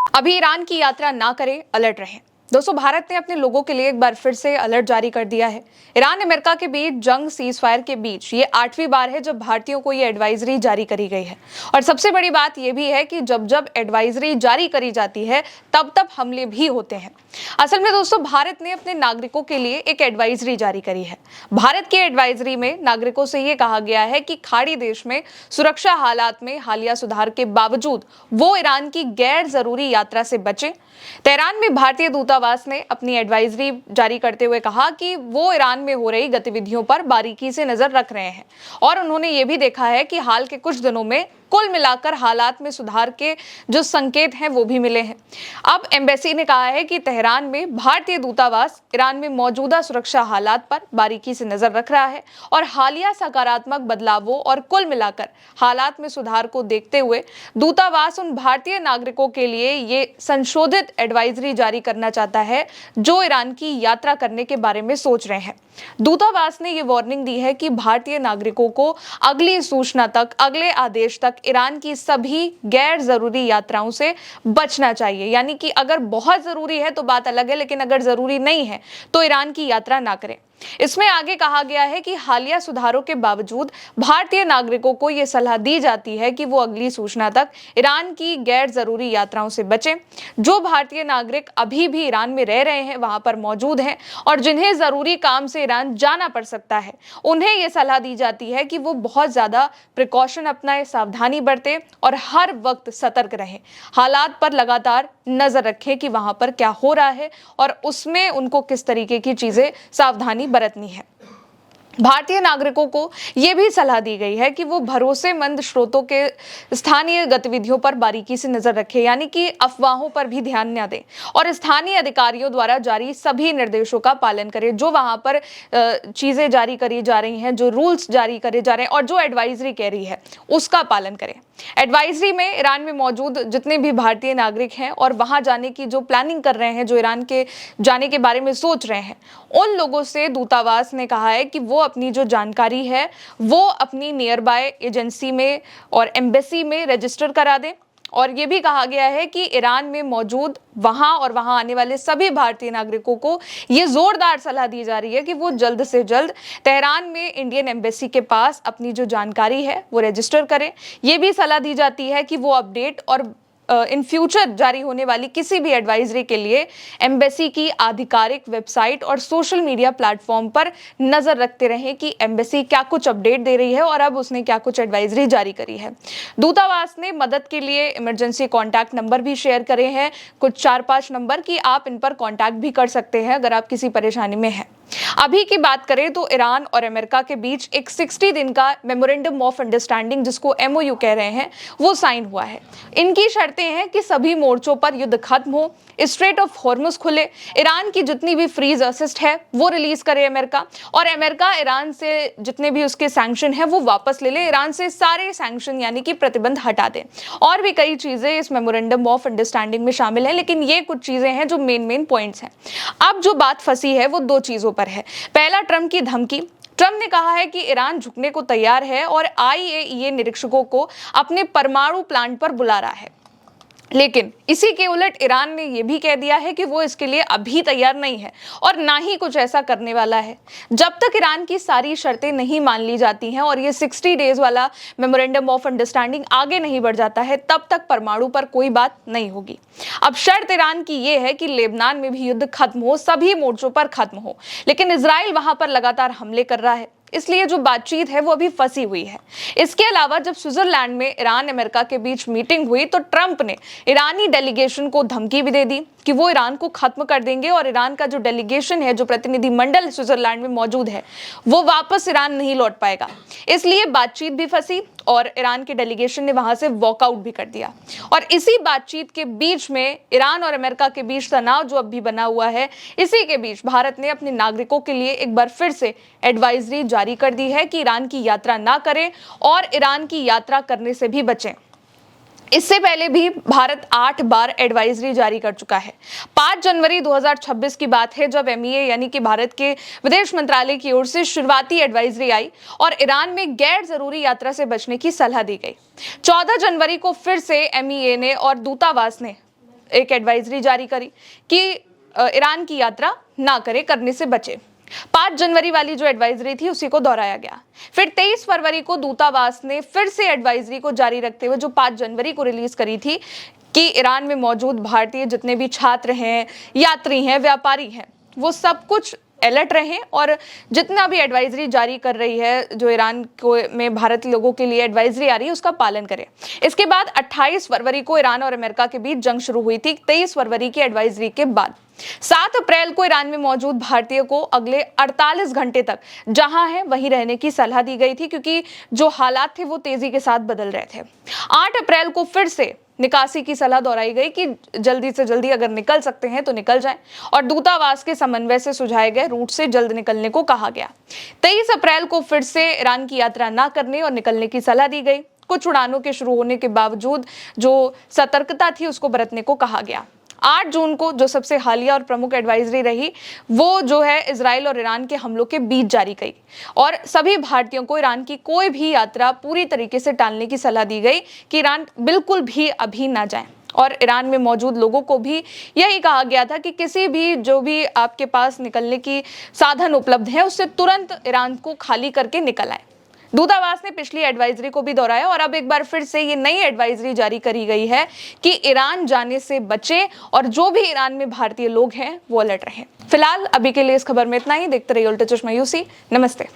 अभी ईरान की यात्रा ना करें, अलर्ट रहें। दोस्तों, भारत ने अपने लोगों के लिए एक बार फिर से अलर्ट जारी कर दिया है। ईरान अमेरिका के बीच जंग सीजफायर के बीच ये 8वीं बार है जब भारतीयों को ये एडवाइजरी जारी करी गई है। और सबसे बड़ी बात ये भी है कि जब जब एडवाइजरी जारी करी जाती है तब तब हमले भी होते हैं। असल में दोस्तों, भारत ने अपने नागरिकों के लिए एक एडवाइजरी जारी करी है। भारत की एडवाइजरी में नागरिकों से ये कहा गया है कि खाड़ी देश में सुरक्षा हालात में हालिया सुधार के बावजूद वो ईरान की गैर जरूरी यात्रा से बचें। तेहरान में भारतीय दूतावास ने अपनी एडवाइजरी जारी करते हुए कहा कि वो ईरान में हो रही गतिविधियों पर बारीकी से नजर रख रहे हैं और उन्होंने ये भी देखा है कि हाल के कुछ दिनों में कुल मिलाकर हालात में सुधार के जो संकेत हैं वो भी मिले हैं। अब एम्बेसी ने कहा है कि तेहरान में भारतीय दूतावास ईरान में मौजूदा सुरक्षा हालात पर बारीकी से नजर रख रहा है और हालिया सकारात्मक बदलावों और कुल मिलाकर हालात में सुधार को देखते हुए दूतावास उन भारतीय नागरिकों के लिए ये संशोधित एडवाइजरी जारी करना चाहता है जो ईरान की यात्रा करने के बारे में सोच रहे हैं। दूतावास ने ये वार्निंग दी है कि भारतीय नागरिकों को अगली सूचना तक, अगले आदेश तक ईरान की सभी गैर जरूरी यात्राओं से बचना चाहिए। यानी कि अगर बहुत जरूरी है तो बात अलग है, लेकिन अगर जरूरी नहीं है तो ईरान की यात्रा ना करें। इसमें आगे कहा गया है कि हालिया सुधारों के बावजूद भारतीय नागरिकों को यह सलाह दी जाती है कि वो अगली सूचना तक ईरान की गैर जरूरी यात्राओं से बचें। जो भारतीय नागरिक अभी भी ईरान में रह रहे हैं, वहां पर मौजूद हैं और जिन्हें जरूरी काम से ईरान जाना पड़ सकता है, उन्हें यह सलाह दी जाती है कि वो बहुत ज्यादा प्रिकॉशन अपनाएं, सावधानी बरतें और हर वक्त सतर्क रहें। हालात पर लगातार नजर रखें कि वहां पर क्या हो रहा है और उसमें उनको किस तरीके की चीजें सावधानी बरतनी है। भारतीय नागरिकों को यह भी सलाह दी गई है कि वो भरोसेमंद स्रोतों के स्थानीय गतिविधियों पर बारीकी से नजर रखें, यानी कि अफवाहों पर भी ध्यान न दें और स्थानीय अधिकारियों द्वारा जारी सभी निर्देशों का पालन करें। जो वहां पर चीजें जारी करी जा रही हैं, जो रूल्स जारी करे जा रहे हैं और जो एडवाइजरी कह रही है उसका पालन करें। एडवाइजरी में ईरान में मौजूद जितने भी भारतीय नागरिक हैं और वहां जाने की जो प्लानिंग कर रहे हैं, जो ईरान के जाने के बारे में सोच रहे हैं, उन लोगों से दूतावास ने कहा है कि वो अपनी जो जानकारी है वो अपनी नियर बाय एजेंसी में और एम्बेसी में रजिस्टर करा दें। और ये भी कहा गया है कि ईरान में मौजूद वहां और वहां आने वाले सभी भारतीय नागरिकों को ये जोरदार सलाह दी जा रही है कि वो जल्द से जल्द तेहरान में इंडियन एम्बेसी के पास अपनी जो जानकारी है वो रजिस्टर करें। ये भी सलाह दी जाती है कि वो अपडेट और इन फ्यूचर जारी होने वाली किसी भी एडवाइजरी के लिए एम्बेसी की आधिकारिक वेबसाइट और सोशल मीडिया प्लेटफॉर्म पर नजर रखते रहें कि एम्बेसी क्या कुछ अपडेट दे रही है और अब उसने क्या कुछ एडवाइजरी जारी करी है। दूतावास ने मदद के लिए इमरजेंसी कॉन्टैक्ट नंबर भी शेयर करे हैं, कुछ 4-5 नंबर की आप इन पर कॉन्टैक्ट भी कर सकते हैं अगर आप किसी परेशानी में हैं। अभी की बात करें तो ईरान और अमेरिका के बीच एक 60 दिन का मेमोरेंडम ऑफ अंडरस्टैंडिंग, जिसको MOU कह रहे हैं, वो साइन हुआ है। इनकी शर्तें हैं कि सभी मोर्चों पर युद्ध खत्म हो, स्ट्रेट ऑफ हॉर्मुज खुले, ईरान की जितनी भी फ्रीज असिस्ट है वो रिलीज करे अमेरिका, और अमेरिका ईरान से जितने भी उसके सैंक्शन है वो वापस ले ले, ईरान से सारे सैंक्शन यानी कि प्रतिबंध हटा दे। और भी कई चीजें इस मेमोरेंडम ऑफ अंडरस्टैंडिंग में शामिल है, लेकिन ये कुछ चीजें हैं जो मेन पॉइंट्स हैं। अब जो बात फंसी है वो 2 चीजों पर है। पहला, ट्रंप की धमकी। ट्रंप ने कहा है कि ईरान झुकने को तैयार है और IAEA निरीक्षकों को अपने परमाणु प्लांट पर बुला रहा है। लेकिन इसी के उलट ईरान ने यह भी कह दिया है कि वो इसके लिए अभी तैयार नहीं है और ना ही कुछ ऐसा करने वाला है। जब तक ईरान की सारी शर्तें नहीं मान ली जाती हैं और ये 60 डेज वाला मेमोरेंडम ऑफ अंडरस्टैंडिंग आगे नहीं बढ़ जाता है, तब तक परमाणु पर कोई बात नहीं होगी। अब शर्त ईरान की ये है कि लेबनान में भी युद्ध खत्म हो, सभी मोर्चों पर खत्म हो, लेकिन इजराइल वहां पर लगातार हमले कर रहा है, इसलिए जो बातचीत है वो अभी फंसी हुई है। इसके अलावा जब स्विट्जरलैंड में ईरान अमेरिका के बीच मीटिंग हुई तो ट्रंप ने ईरानी डेलीगेशन को धमकी भी दे दी कि वो ईरान को खत्म कर देंगे और ईरान का जो डेलीगेशन है, जो प्रतिनिधि मंडल स्विट्जरलैंड में मौजूद है, वो वापस ईरान नहीं लौट पाएगा। इसलिए बातचीत भी फंसी और ईरान के डेलीगेशन ने वहां से वॉकआउट भी कर दिया। और इसी बातचीत के बीच में ईरान और अमेरिका के बीच तनाव जो अब भी बना हुआ है, इसी के बीच भारत ने अपने नागरिकों के लिए एक बार फिर से एडवाइजरी जारी कर दी है कि ईरान की यात्रा ना करें और ईरान की यात्रा करने से भी बचें। इससे पहले भी भारत 8 बार एडवाइजरी जारी कर चुका है। 5 जनवरी 2026 की बात है जब MEA यानी कि भारत के विदेश मंत्रालय की ओर से शुरुआती एडवाइजरी आई और ईरान में गैर जरूरी यात्रा से बचने की सलाह दी गई। 14 जनवरी को फिर से MEA ने और दूतावास ने एक एडवाइजरी जारी करी कि ईरान की यात्रा ना करे, करने से बचे। 5 जनवरी वाली जो एडवाइजरी थी उसी को दोहराया गया। फिर 23 फरवरी को दूतावास ने फिर से एडवाइजरी को जारी रखते हुए जो 5 जनवरी को रिलीज करी थी कि ईरान में मौजूद भारतीय जितने भी छात्र हैं, यात्री हैं, व्यापारी हैं, वो सब कुछ अलर्ट रहें और जितना भी एडवाइजरी जारी कर रही है, जो ईरान को में भारतीय लोगों के लिए एडवाइजरी आ रही है, उसका पालन करें। इसके बाद 28 फरवरी को ईरान और अमेरिका के बीच जंग शुरू हुई थी। 23 फरवरी की एडवाइजरी के बाद 7 अप्रैल को ईरान में मौजूद भारतीय को अगले 48 घंटे तक जहां है वहीं रहने की सलाह दी गई थी, क्योंकि जो हालात थे वो तेजी के साथ बदल रहे थे। 8 अप्रैल को फिर से निकासी की सलाह दोहराई गई कि जल्दी से जल्दी अगर निकल सकते हैं तो निकल जाएं और दूतावास के समन्वय से सुझाए गए रूट से जल्द निकलने को कहा गया। 23 अप्रैल को फिर से ईरान की यात्रा ना करने और निकलने की सलाह दी गई। कुछ उड़ानों के शुरू होने के बावजूद जो सतर्कता थी उसको बरतने को कहा गया। 8 जून को जो सबसे हालिया और प्रमुख एडवाइजरी रही वो जो है इजराइल और ईरान के हमलों के बीच जारी की और सभी भारतीयों को ईरान की कोई भी यात्रा पूरी तरीके से टालने की सलाह दी गई कि ईरान बिल्कुल भी अभी ना जाएं। और ईरान में मौजूद लोगों को भी यही कहा गया था कि किसी भी जो भी आपके पास निकलने की साधन उपलब्ध है उससे तुरंत ईरान को खाली करके निकल आए। दूतावास ने पिछली एडवाइजरी को भी दोहराया और अब एक बार फिर से ये नई एडवाइजरी जारी करी गई है कि ईरान जाने से बचे और जो भी ईरान में भारतीय लोग हैं वो अलर्ट रहें। फिलहाल अभी के लिए इस खबर में इतना ही। देखते रहिए उल्टा चश्मा यूसी। नमस्ते।